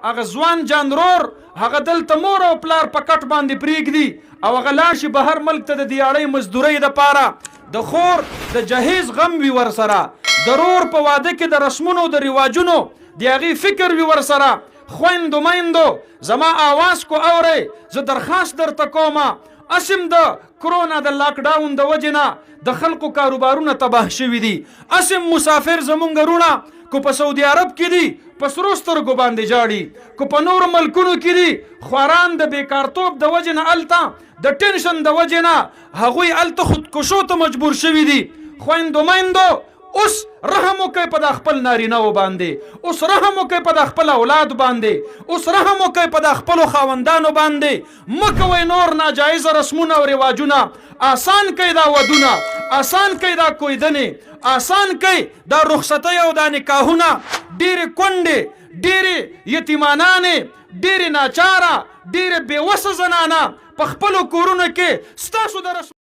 هغه ځوان جانرور هغه دلته مور او پلار په کټ باندې پرېږدي او هغه لاړ شي بهر ملک ته د دیاړۍ مزدورۍ دپاره د خور د جهیز غم وي ورسره د رور په واده کې د رسمونو د رواجونو د هغې فکر وي ورسره خویندو میندو زما آواز کو اورئ زه درخواست درته کومه اسم د کرونا د لاک ډاون د وجې نه د خلکو کاروبارونه تباه شوي دي اسم مسافر زمونږ رونه کو په سعودي عرب کې دي په سرو سترګو باندې جاړي کو په نورو ملکونو کې دي خواران د بیکارتوب د وجې نه هلته د ټینشن د وجې نه هغوی هلته خودکشو ته مجبور شوي دي خویندو میندو اوس رحم وکئ په د خپل نارینهو باندې اوس رحم وکئ په د خپل اولاد باندې اوس رحم وکئ په د خپلو خاوندانو باندې مه کوئ نور ناجایزه رسمونه او رواجونه آسان کئ دا ودونه آسان کئ دا کویدنې آسان کئ دا رخصتۍ او دا نکاحونه ډېرې کونډې ډېرې یتیمانانې ډېرې ناچاره ډېرې بېوسه زنانه په خپلو کورونو کې ستاسو د